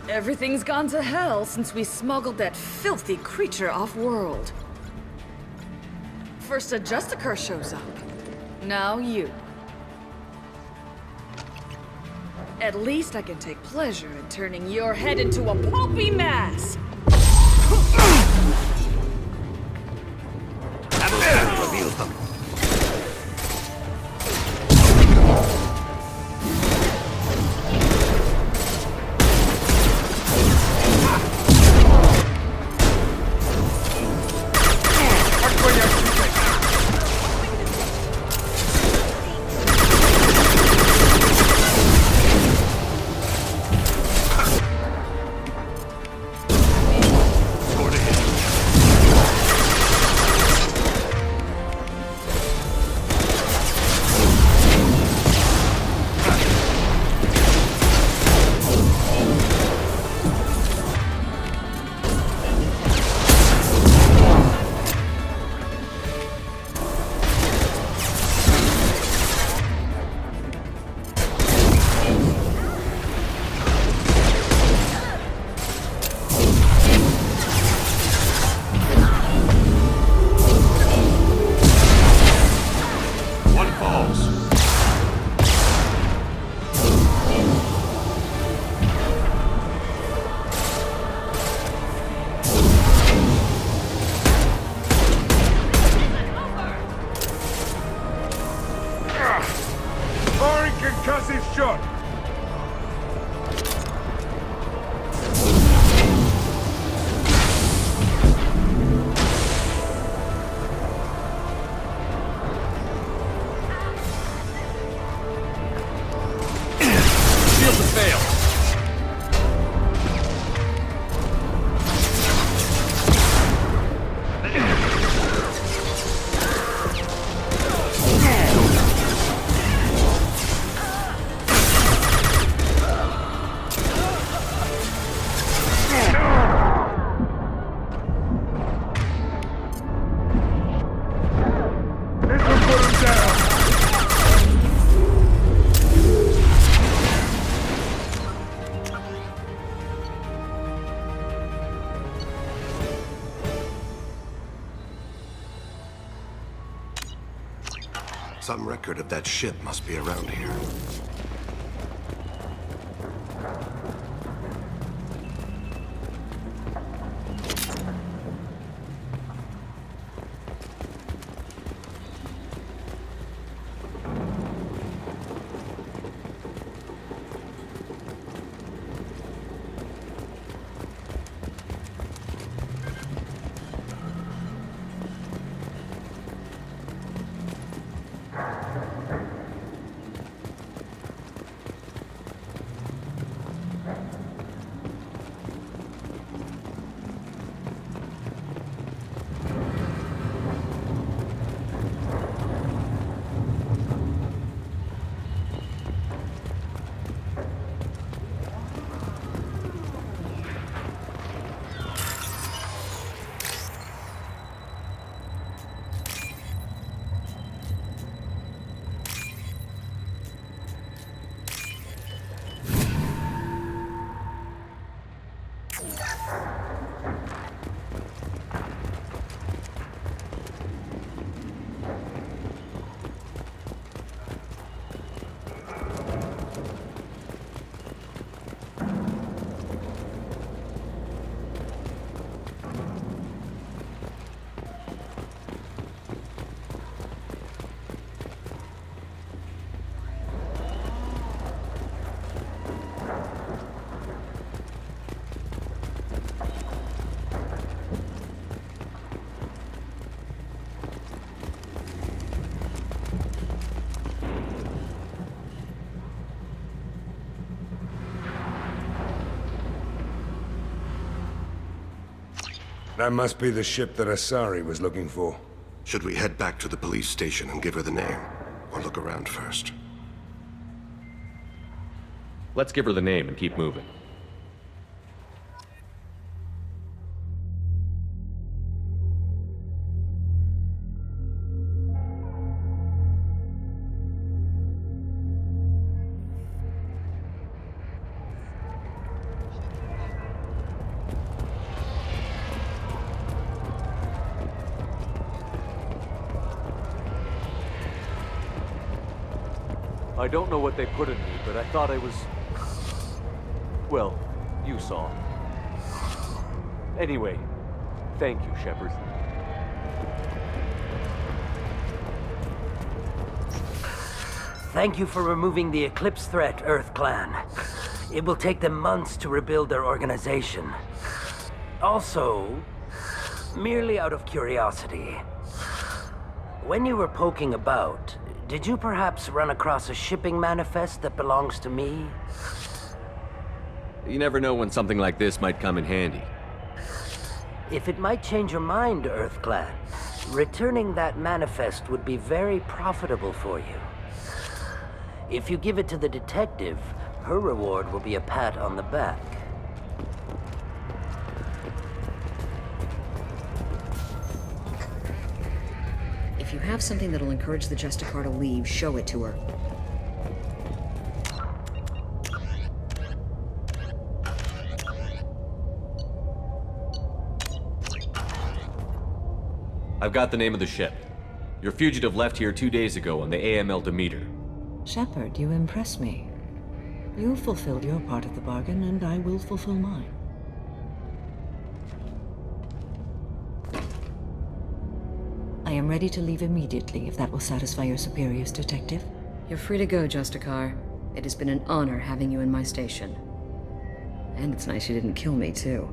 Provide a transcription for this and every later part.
Everything's gone to hell since we smuggled that filthy creature off-world. First a Justicar shows up. Now you. At least I can take pleasure in turning your head into a pulpy mass! That reveals them. Concussive shot! Shields have failed. Some record of that ship must be around here. That must be the ship that Asari was looking for. Should we head back to the police station and give her the name? Or look around first? Let's give her the name and keep moving. I don't know what they put in me, but I thought I was... Well, you saw. Anyway, thank you, Shepard. Thank you for removing the Eclipse threat, Earth Clan. It will take them months to rebuild their organization. Also, merely out of curiosity, when you were poking about, did you perhaps run across a shipping manifest that belongs to me? You never know when something like this might come in handy. If it might change your mind, Earth Clan, returning that manifest would be very profitable for you. If you give it to the detective, her reward will be a pat on the back. If you have something that'll encourage the Justicar to leave, show it to her. I've got the name of the ship. Your fugitive left here 2 days ago on the AML Demeter. Shepard, you impress me. You fulfilled your part of the bargain, and I will fulfill mine. I am ready to leave immediately, if that will satisfy your superiors, Detective. You're free to go, Justicar. It has been an honor having you in my station. And it's nice you didn't kill me, too.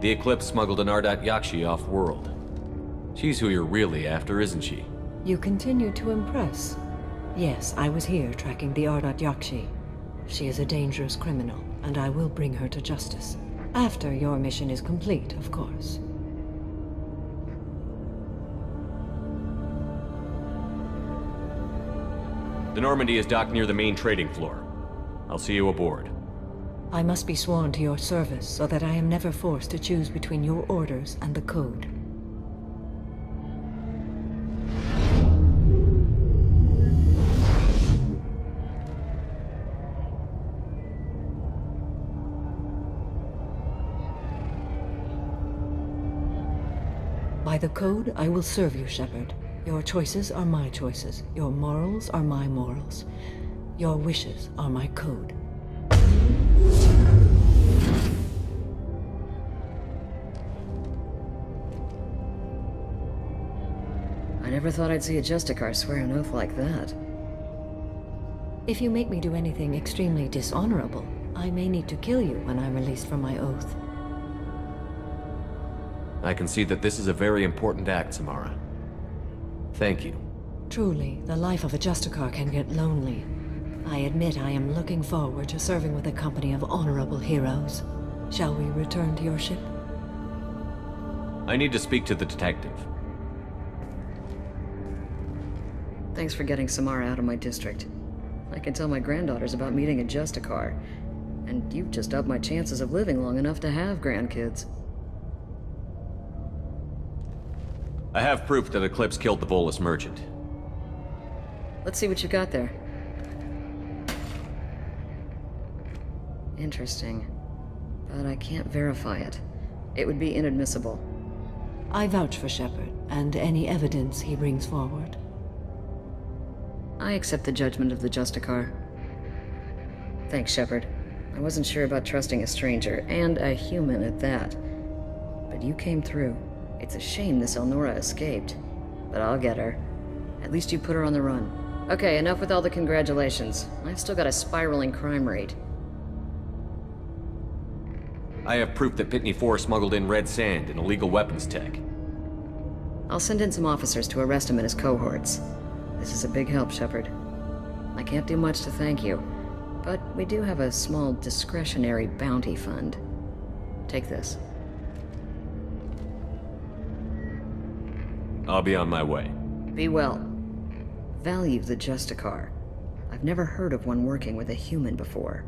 The Eclipse smuggled an Ardat Yakshi off-world. She's who you're really after, isn't she? You continue to impress. Yes, I was here tracking the Ardat Yakshi. She is a dangerous criminal, and I will bring her to justice. After your mission is complete, of course. The Normandy is docked near the main trading floor. I'll see you aboard. I must be sworn to your service so that I am never forced to choose between your orders and the Code. By the Code, I will serve you, Shepard. Your choices are my choices. Your morals are my morals. Your wishes are my code. I never thought I'd see a Justicar swear an oath like that. If you make me do anything extremely dishonorable, I may need to kill you when I'm released from my oath. I can see that this is a very important act, Samara. Thank you. Truly, the life of a Justicar can get lonely. I admit I am looking forward to serving with a company of honorable heroes. Shall we return to your ship? I need to speak to the detective. Thanks for getting Samara out of my district. I can tell my granddaughters about meeting a Justicar. And you've just upped my chances of living long enough to have grandkids. I have proof that Eclipse killed the Volus merchant. Let's see what you got there. Interesting. But I can't verify it. It would be inadmissible. I vouch for Shepard, and any evidence he brings forward. I accept the judgment of the Justicar. Thanks, Shepard. I wasn't sure about trusting a stranger, and a human at that. But you came through. It's a shame this Elnora escaped. But I'll get her. At least you put her on the run. Okay, enough with all the congratulations. I've still got a spiraling crime rate. I have proof that Pitney 4 smuggled in red sand and illegal weapons tech. I'll send in some officers to arrest him and his cohorts. This is a big help, Shepard. I can't do much to thank you, but we do have a small discretionary bounty fund. Take this. I'll be on my way. Be well. Value the Justicar. I've never heard of one working with a human before.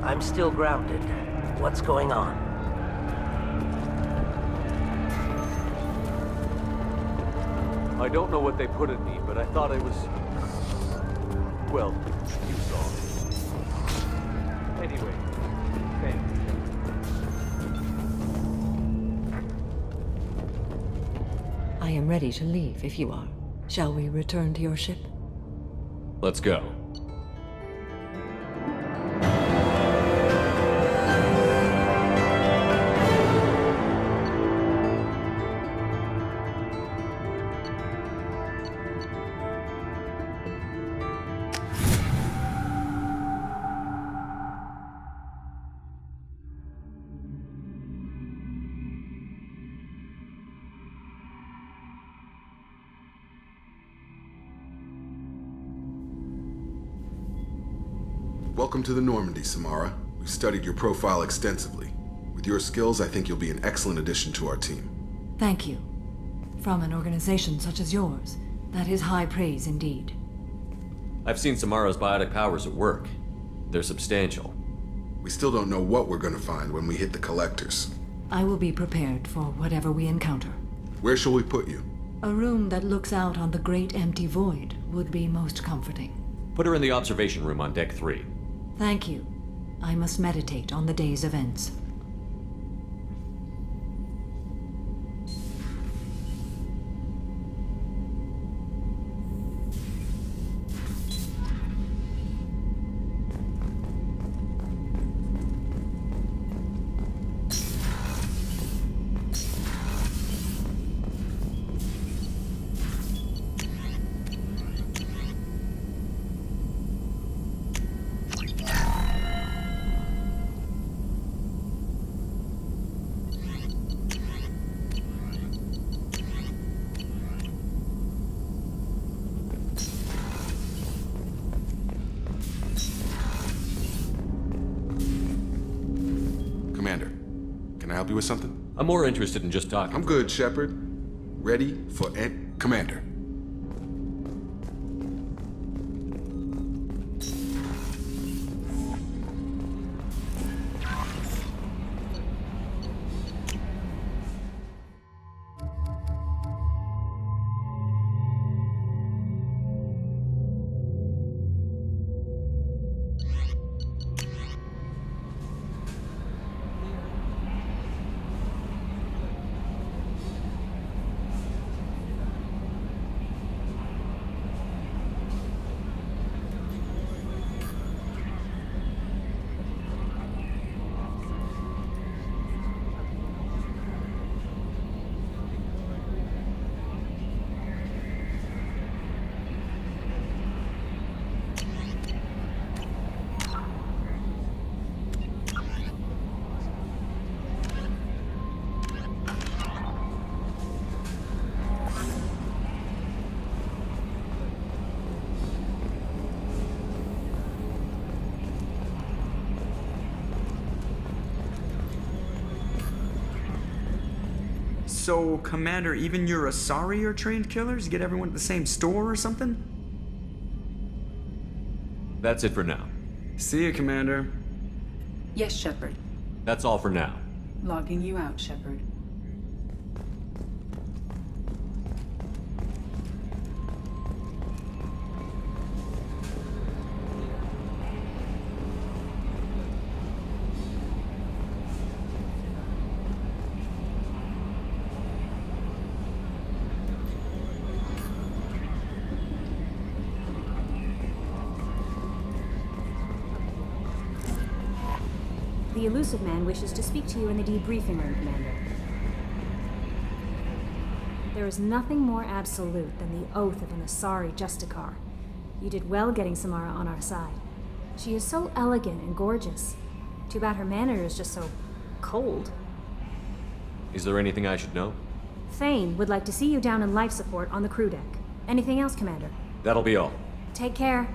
I'm still grounded. What's going on? I don't know what they put in me, but I thought I was... Well, you saw. Anyway, thanks. I am ready to leave if you are. Shall we return to your ship? Let's go. Welcome to the Normandy, Samara. We've studied your profile extensively. With your skills, I think you'll be an excellent addition to our team. Thank you. From an organization such as yours, that is high praise indeed. I've seen Samara's biotic powers at work. They're substantial. We still don't know what we're gonna find when we hit the collectors. I will be prepared for whatever we encounter. Where shall we put you? A room that looks out on the great empty void would be most comforting. Put her in the observation room on Deck 3. Thank you. I must meditate on the day's events. Commander, can I help you with something? I'm more interested in just talking. I'm good, Shepard. Ready for Commander. So, Commander, even your Asari are trained killers? Get everyone at the same store or something? That's it for now. See ya, Commander. Yes, Shepard. That's all for now. Logging you out, Shepard. The Illusive Man wishes to speak to you in the debriefing room, Commander. There is nothing more absolute than the oath of an Asari Justicar. You did well getting Samara on our side. She is so elegant and gorgeous. Too bad her manner is just so cold. Is there anything I should know? Thane would like to see you down in life support on the crew deck. Anything else, Commander? That'll be all. Take care.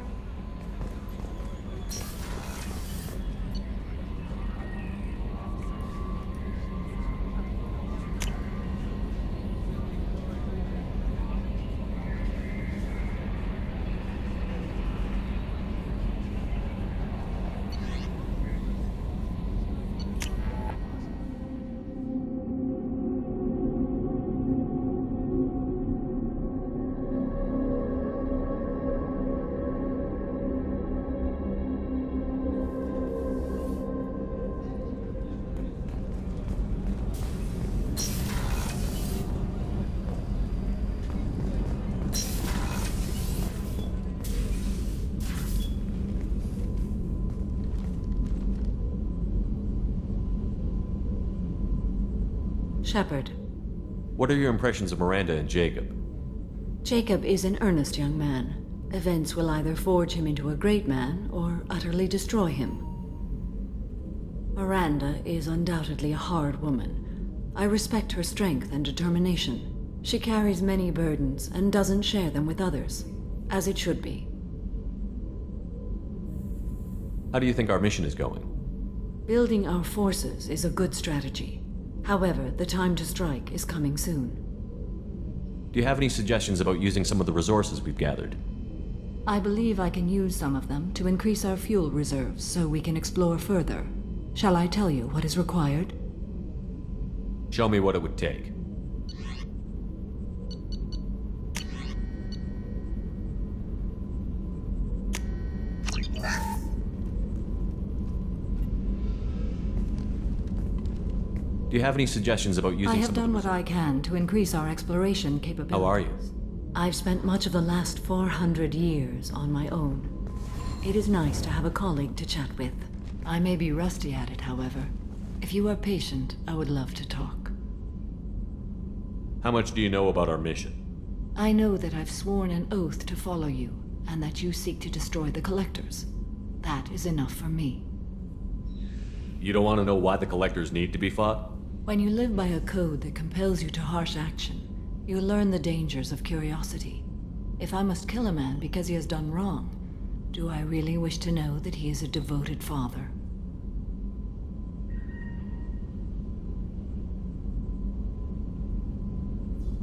Shepard. What are your impressions of Miranda and Jacob? Jacob is an earnest young man. Events will either forge him into a great man or utterly destroy him. Miranda is undoubtedly a hard woman. I respect her strength and determination. She carries many burdens and doesn't share them with others, as it should be. How do you think our mission is going? Building our forces is a good strategy. However, the time to strike is coming soon. Do you have any suggestions about using some of the resources we've gathered? I believe I can use some of them to increase our fuel reserves so we can explore further. Shall I tell you what is required? Show me what it would take. Do you have any suggestions about using I have some done what I can to increase our exploration capabilities. How are you? I've spent much of the last 400 years on my own. It is nice to have a colleague to chat with. I may be rusty at it, however. If you are patient, I would love to talk. How much do you know about our mission? I know that I've sworn an oath to follow you, and that you seek to destroy the Collectors. That is enough for me. You don't want to know why the Collectors need to be fought? When you live by a code that compels you to harsh action, you learn the dangers of curiosity. If I must kill a man because he has done wrong, do I really wish to know that he is a devoted father?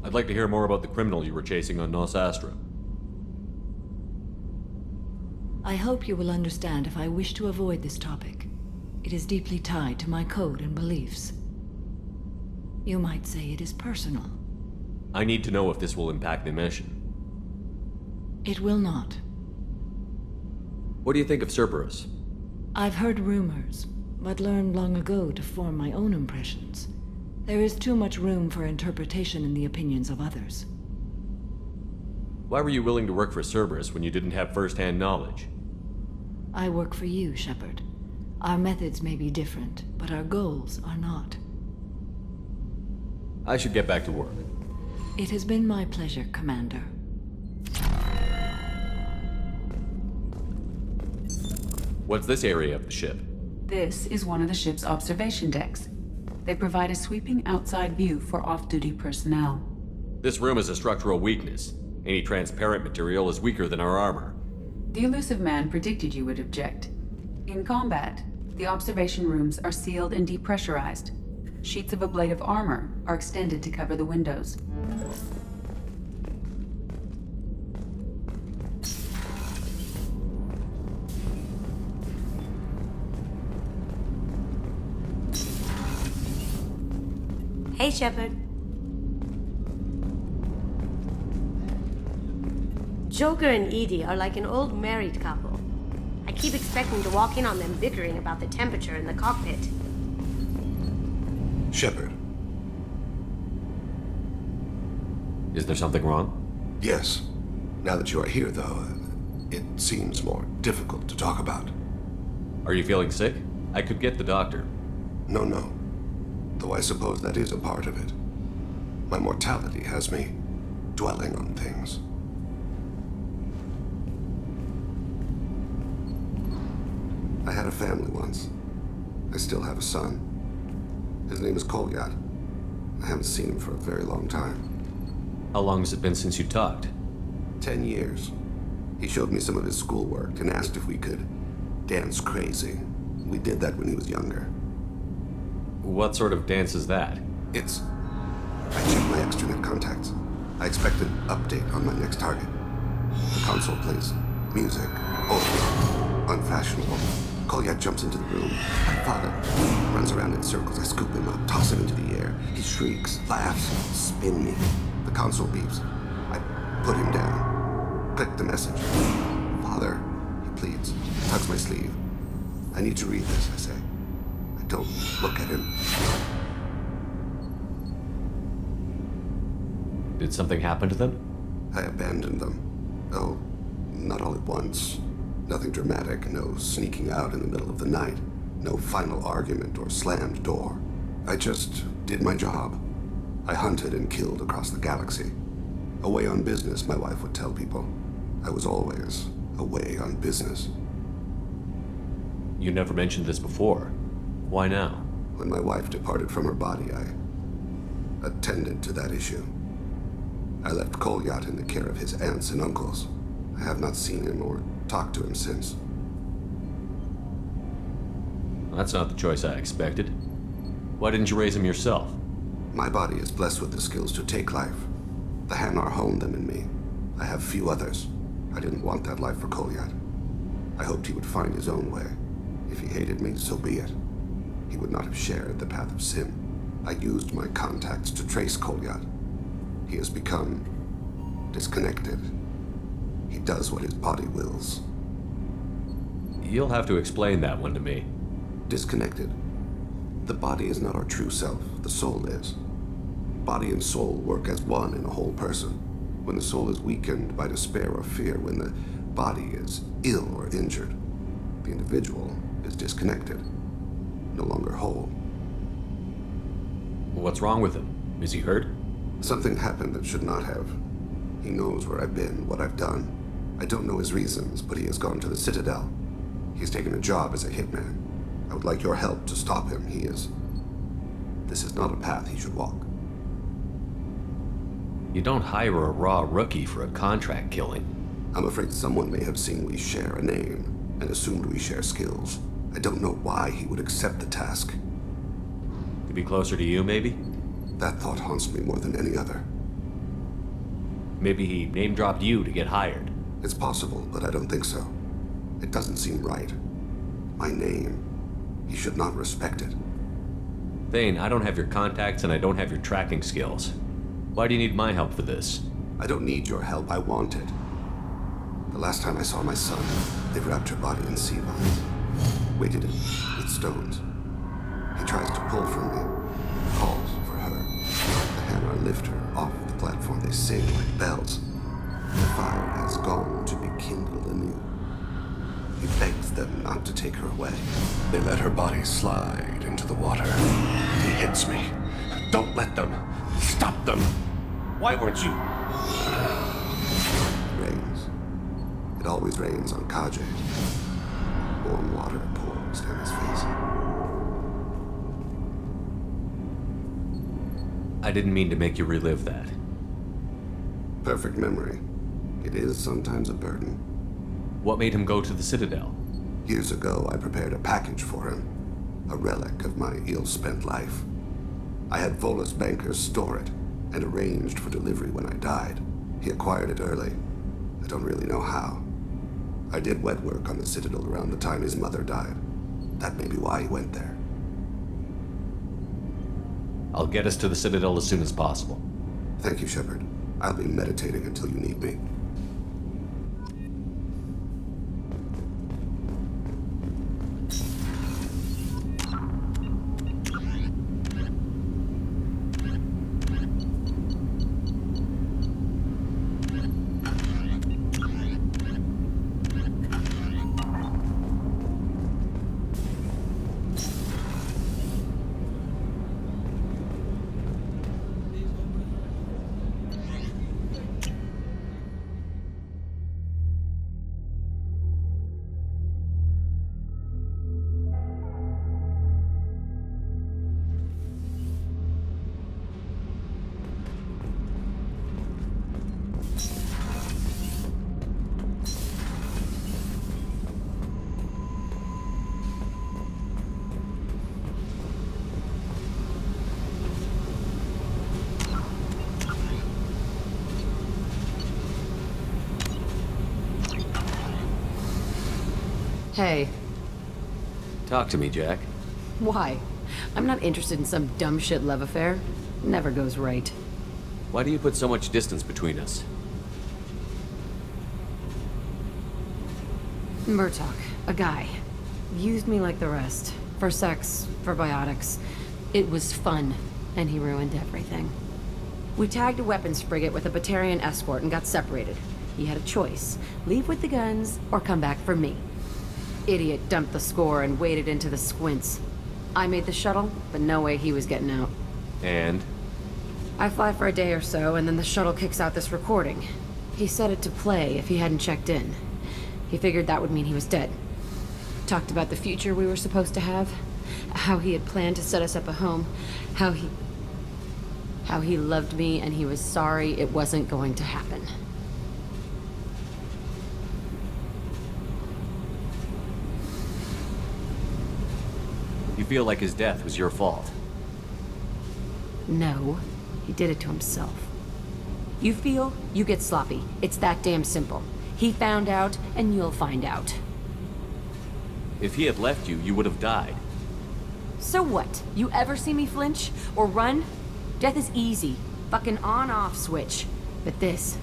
I'd like to hear more about the criminal you were chasing on Nos Astra. I hope you will understand if I wish to avoid this topic. It is deeply tied to my code and beliefs. You might say it is personal. I need to know if this will impact the mission. It will not. What do you think of Cerberus? I've heard rumors, but learned long ago to form my own impressions. There is too much room for interpretation in the opinions of others. Why were you willing to work for Cerberus when you didn't have first-hand knowledge? I work for you, Shepard. Our methods may be different, but our goals are not. I should get back to work. It has been my pleasure, Commander. What's this area of the ship? This is one of the ship's observation decks. They provide a sweeping outside view for off-duty personnel. This room is a structural weakness. Any transparent material is weaker than our armor. The Illusive Man predicted you would object. In combat, the observation rooms are sealed and depressurized. Sheets of ablative armor are extended to cover the windows. Hey, Shepard. Joker and Edie are like an old married couple. I keep expecting to walk in on them bickering about the temperature in the cockpit. Shepard. Is there something wrong? Yes. Now that you are here, though, it seems more difficult to talk about. Are you feeling sick? I could get the doctor. No. Though I suppose that is a part of it. My mortality has me dwelling on things. I had a family once. I still have a son. His name is Kolyat. I haven't seen him for a very long time. How long has it been since you talked? 10 years. He showed me some of his schoolwork and asked if we could dance crazy. We did that when he was younger. What sort of dance is that? I checked my extranet contacts. I expect an update on my next target. The console plays music. Old. Unfashionable. Kolyat jumps into the room. My father runs around in circles. I scoop him up, toss him into the air. He shrieks, laughs, spin me. The console beeps. I put him down. Click the message. Father, he pleads. Tugs my sleeve. I need to read this, I say. I don't look at him. Did something happen to them? I abandoned them. Oh, not all at once. Nothing dramatic, no sneaking out in the middle of the night, no final argument or slammed door. I just did my job. I hunted and killed across the galaxy. Away on business, my wife would tell people. I was always away on business. You never mentioned this before. Why now? When my wife departed from her body, I attended to that issue. I left Kolyat in the care of his aunts and uncles. I have not seen him or talked to him since. That's not the choice I expected. Why didn't you raise him yourself? My body is blessed with the skills to take life. The Hanar honed them in me. I have few others. I didn't want that life for Kolyat. I hoped he would find his own way. If he hated me, so be it. He would not have shared the path of sin. I used my contacts to trace Kolyat. He has become disconnected. He does what his body wills. You'll have to explain that one to me. Disconnected. The body is not our true self. The soul is. Body and soul work as one in a whole person. When the soul is weakened by despair or fear, when the body is ill or injured, the individual is disconnected, no longer whole. What's wrong with him? Is he hurt? Something happened that should not have. He knows where I've been, what I've done. I don't know his reasons, but he has gone to the Citadel. He's taken a job as a hitman. I would like your help to stop him. This is not a path he should walk. You don't hire a raw rookie for a contract killing. I'm afraid someone may have seen we share a name and assumed we share skills. I don't know why he would accept the task. To be closer to you, maybe? That thought haunts me more than any other. Maybe he name-dropped you to get hired. It's possible, but I don't think so. It doesn't seem right. My name. He should not respect it. Thane, I don't have your contacts and I don't have your tracking skills. Why do you need my help for this? I don't need your help. I want it. The last time I saw my son, they wrapped her body in sea vines, weighted it with stones. He tries to pull from me, calls for her. The Hanar lift her off the platform. They sing like bells. The fire has gone to be kindled anew. He begs them not to take her away. They let her body slide into the water. He hits me. Don't let them. Stop them. Why weren't you? It rains. It always rains on Kaje. Warm water pours down his face. I didn't mean to make you relive that. Perfect memory. It is sometimes a burden. What made him go to the Citadel? Years ago, I prepared a package for him. A relic of my ill-spent life. I had Volus bankers store it, and arranged for delivery when I died. He acquired it early. I don't really know how. I did wet work on the Citadel around the time his mother died. That may be why he went there. I'll get us to the Citadel as soon as possible. Thank you, Shepard. I'll be meditating until you need me. Hey. Talk to me, Jack. Why? I'm not interested in some dumb shit love affair. Never goes right. Why do you put so much distance between us? Murtaugh, a guy. Used me like the rest. For sex, for biotics. It was fun, and he ruined everything. We tagged a weapons frigate with a Batarian escort and got separated. He had a choice. Leave with the guns, or come back for me. Idiot dumped the score and waded into the squints. I made the shuttle, but no way he was getting out. And? I fly for a day or so, and then the shuttle kicks out this recording. He set it to play if he hadn't checked in. He figured that would mean he was dead. Talked about the future we were supposed to have, how he had planned to set us up a home, how he loved me and he was sorry it wasn't going to happen. You feel like his death was your fault? No, he did it to himself. You feel, you get sloppy. It's that damn simple. He found out, and you'll find out. If he had left you, you would have died. So what? You ever see me flinch? Or run? Death is easy. Fucking on-off switch. But this,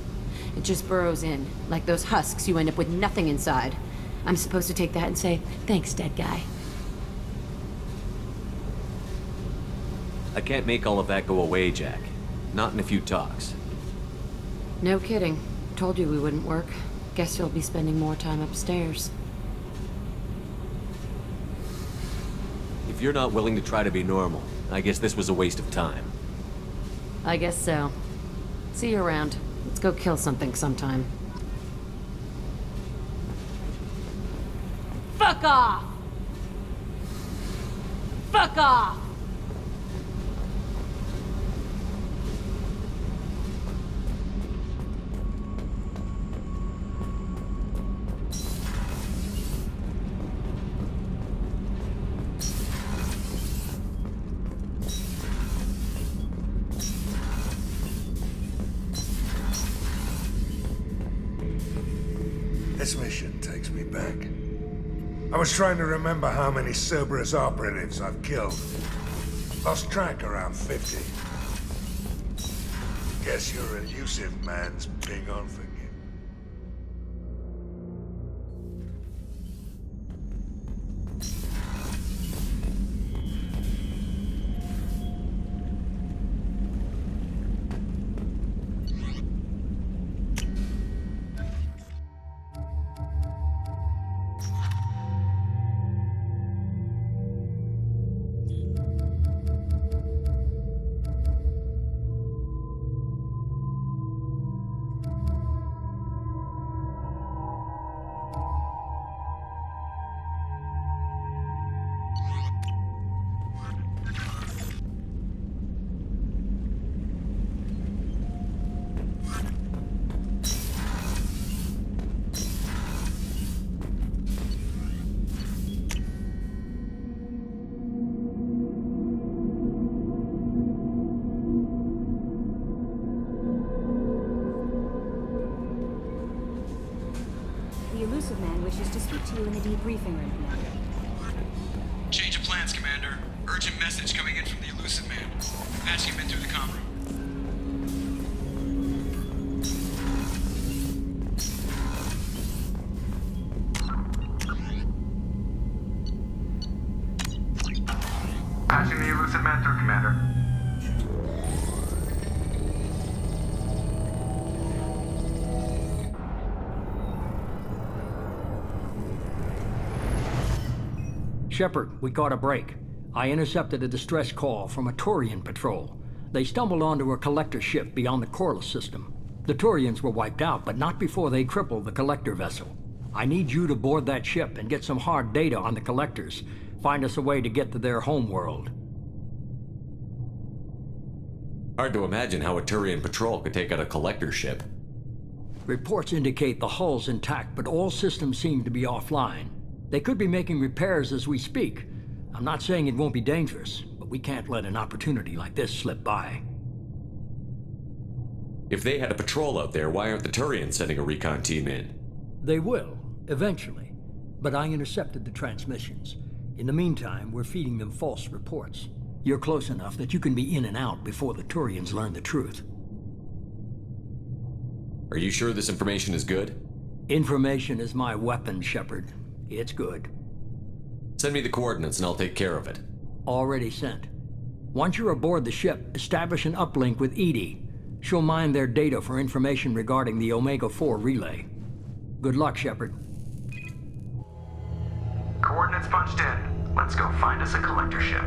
it just burrows in. Like those husks, you end up with nothing inside. I'm supposed to take that and say, thanks, dead guy. I can't make all of that go away, Jack. Not in a few talks. No kidding. Told you we wouldn't work. Guess you'll be spending more time upstairs. If you're not willing to try to be normal, I guess this was a waste of time. I guess so. See you around. Let's go kill something sometime. Fuck off! Fuck off! This mission takes me back. I was trying to remember how many Cerberus operatives I've killed. Lost track around 50. Guess your elusive man's big on forgetting. The Elusive Man wishes to speak to you in the debriefing room, Commander. Change of plans, Commander. Urgent message coming in from the Elusive Man. Patching him in through the comm room. Patching the Elusive Man through, Commander. Shepard, we caught a break. I intercepted a distress call from a Turian patrol. They stumbled onto a collector ship beyond the Corliss system. The Turians were wiped out, but not before they crippled the collector vessel. I need you to board that ship and get some hard data on the collectors. Find us a way to get to their homeworld. Hard to imagine how a Turian patrol could take out a collector ship. Reports indicate the hull's intact, but all systems seem to be offline. They could be making repairs as we speak. I'm not saying it won't be dangerous, but we can't let an opportunity like this slip by. If they had a patrol out there, why aren't the Turians sending a recon team in? They will, eventually. But I intercepted the transmissions. In the meantime, we're feeding them false reports. You're close enough that you can be in and out before the Turians learn the truth. Are you sure this information is good? Information is my weapon, Shepard. It's good. Send me the coordinates and I'll take care of it. Already sent. Once you're aboard the ship, establish an uplink with EDI. She'll mine their data for information regarding the Omega-4 relay. Good luck, Shepard. Coordinates punched in. Let's go find us a collector ship.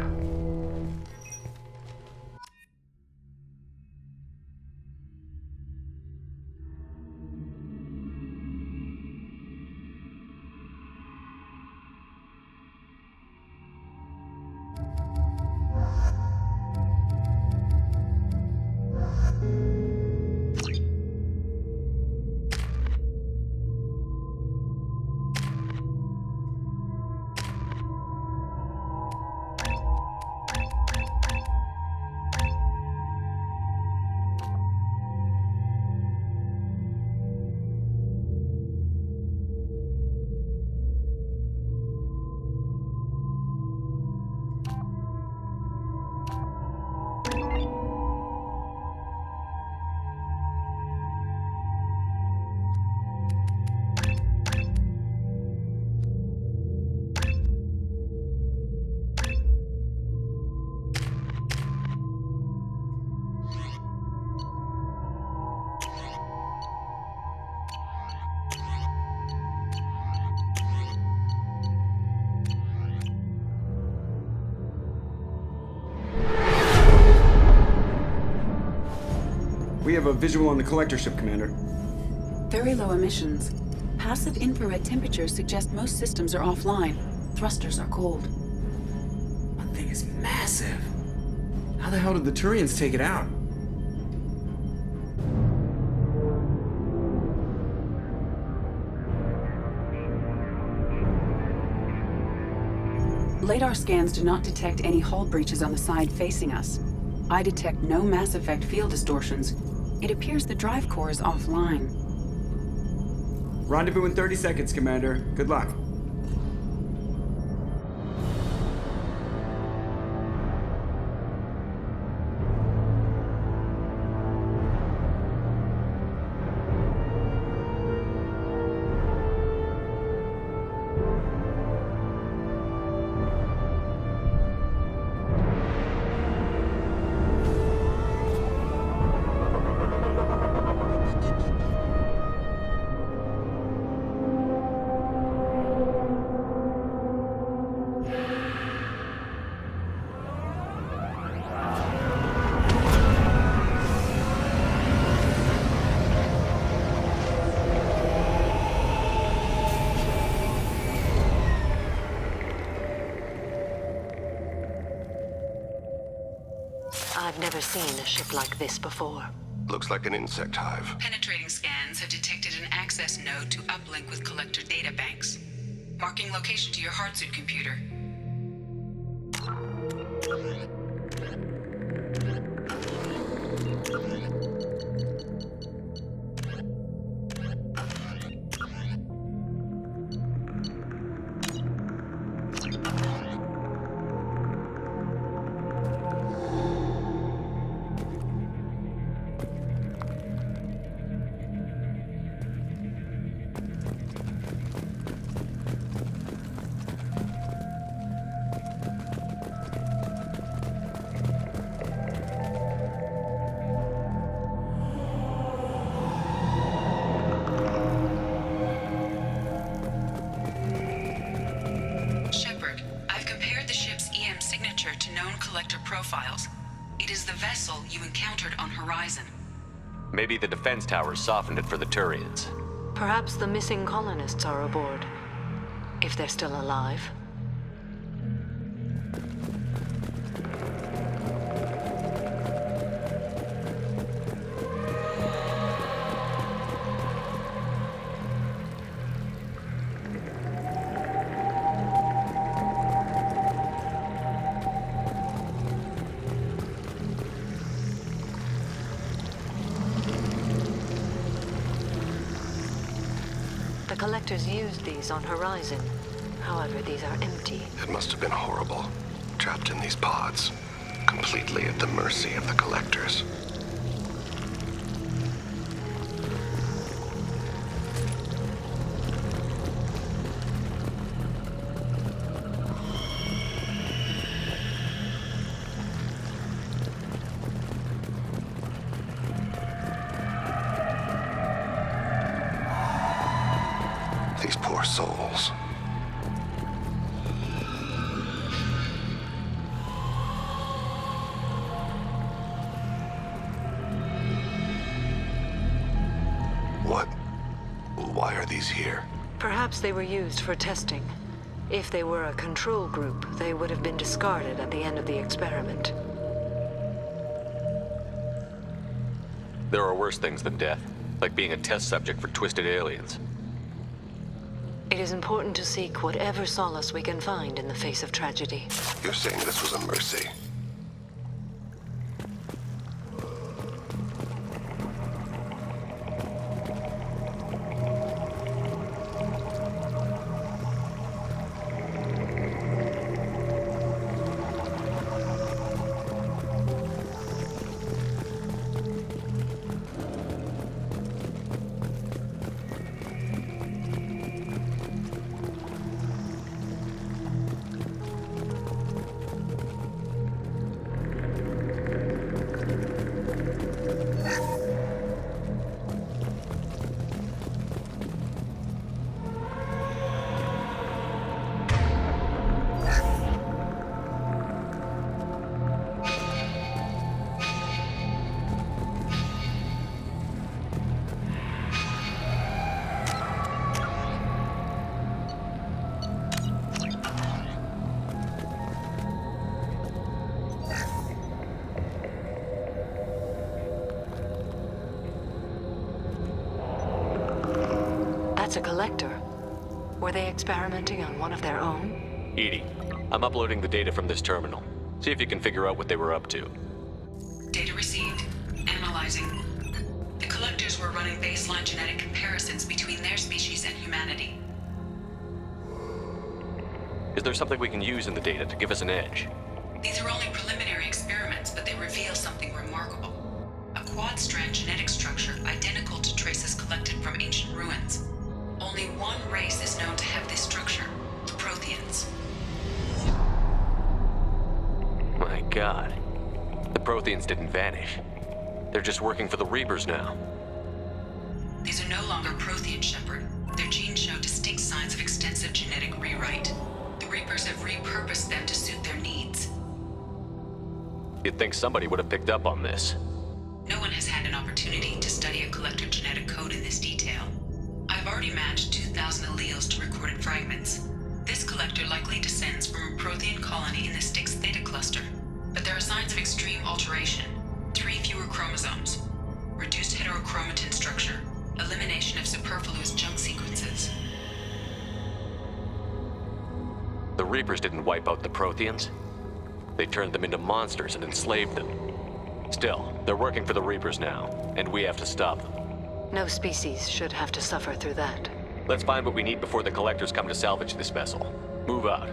We have a visual on the collector ship, Commander. Very low emissions. Passive infrared temperatures suggest most systems are offline. Thrusters are cold. That thing is massive. How the hell did the Turians take it out? LADAR scans do not detect any hull breaches on the side facing us. I detect no Mass Effect field distortions. It appears the drive core is offline. Rendezvous in 30 seconds, Commander. Good luck. I've never seen a ship like this before. Looks like an insect hive. Penetrating scans have detected an access node to uplink with collector databanks. Marking location to your hardsuit computer. Shepard, I've compared the ship's EM signature to known collector profiles. It is the vessel you encountered on Horizon. Maybe the defense towers softened it for the Turians. Perhaps the missing colonists are aboard. If they're still alive. The collectors used these on Horizon. However, these are empty. It must have been horrible. Trapped in these pods. Completely at the mercy of the collectors. These poor souls. What? Why are these here? Perhaps they were used for testing. If they were a control group, they would have been discarded at the end of the experiment. There are worse things than death, like being a test subject for twisted aliens. It is important to seek whatever solace we can find in the face of tragedy. You're saying this was a mercy? That's a collector. Were they experimenting on one of their own? EDI, I'm uploading the data from this terminal. See if you can figure out what they were up to. Data received. Analyzing. The collectors were running baseline genetic comparisons between their species and humanity. Is there something we can use in the data to give us an edge? These are only preliminary experiments, but they reveal something remarkable. A quad-strand genetic structure identical to traces collected from ancient ruins. Only one race is known to have this structure, the Protheans. My God. The Protheans didn't vanish. They're just working for the Reapers now. These are no longer Prothean, Shepard. Their genes show distinct signs of extensive genetic rewrite. The Reapers have repurposed them to suit their needs. You'd think somebody would have picked up on this. No one has had an opportunity to study a collector genetic code in this detail. I've already matched 2,000 alleles to recorded fragments. This collector likely descends from a Prothean colony in the Styx Theta cluster. But there are signs of extreme alteration. 3 fewer chromosomes. Reduced heterochromatin structure. Elimination of superfluous junk sequences. The Reapers didn't wipe out the Protheans. They turned them into monsters and enslaved them. Still, they're working for the Reapers now, and we have to stop them. No species should have to suffer through that. Let's find what we need before the Collectors come to salvage this vessel. Move out.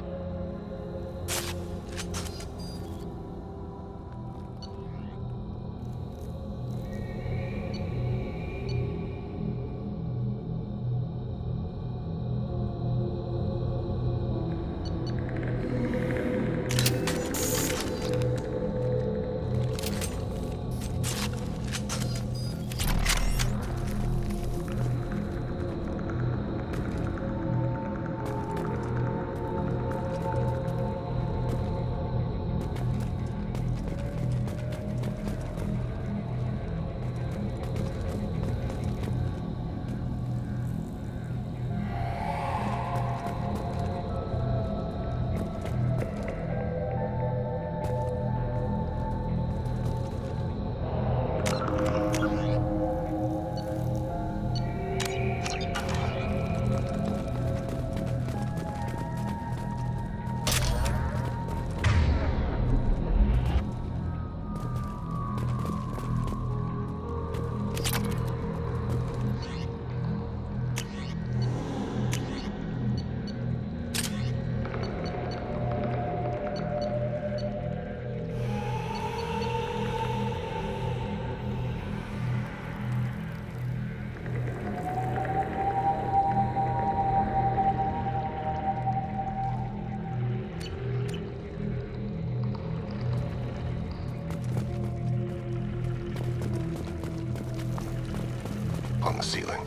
On the ceiling.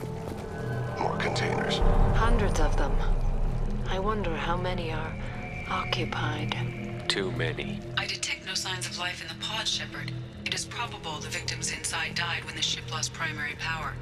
More containers. Hundreds of them. I wonder how many are occupied. Too many. I detect no signs of life in the pod, Shepard. It is probable the victims inside died when the ship lost primary power.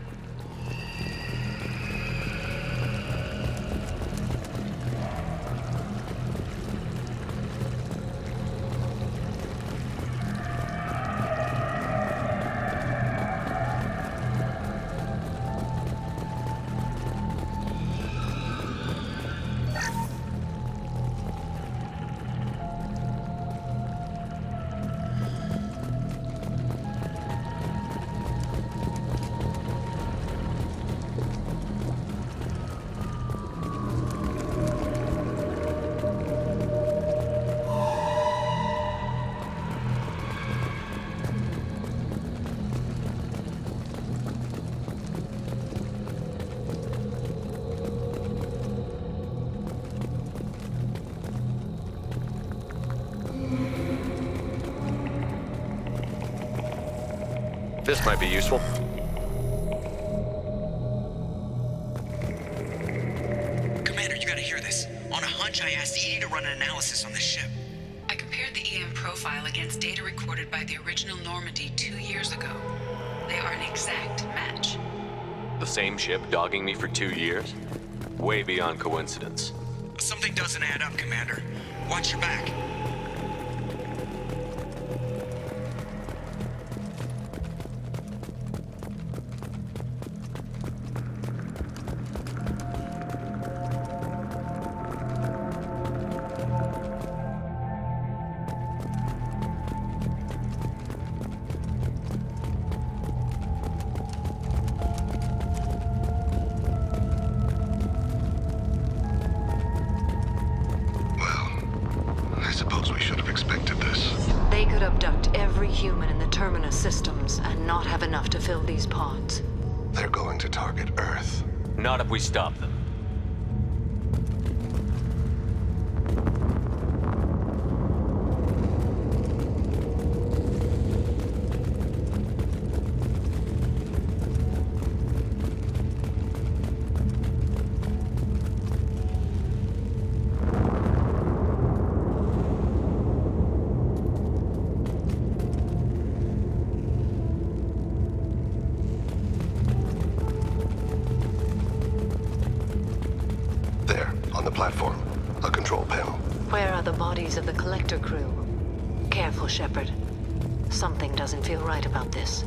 This might be useful. Commander, you gotta hear this. On a hunch, I asked EDI to run an analysis on this ship. I compared the EM profile against data recorded by the original Normandy 2 years ago. They are an exact match. The same ship dogging me for 2 years? Way beyond coincidence. Something doesn't add up, Commander. Watch your back. human in the Terminus systems and not have enough to fill these pods. They're going to target Earth. Not if we stop them. Platform. A control panel. Where are the bodies of the Collector crew? Careful, Shepard. Something doesn't feel right about this.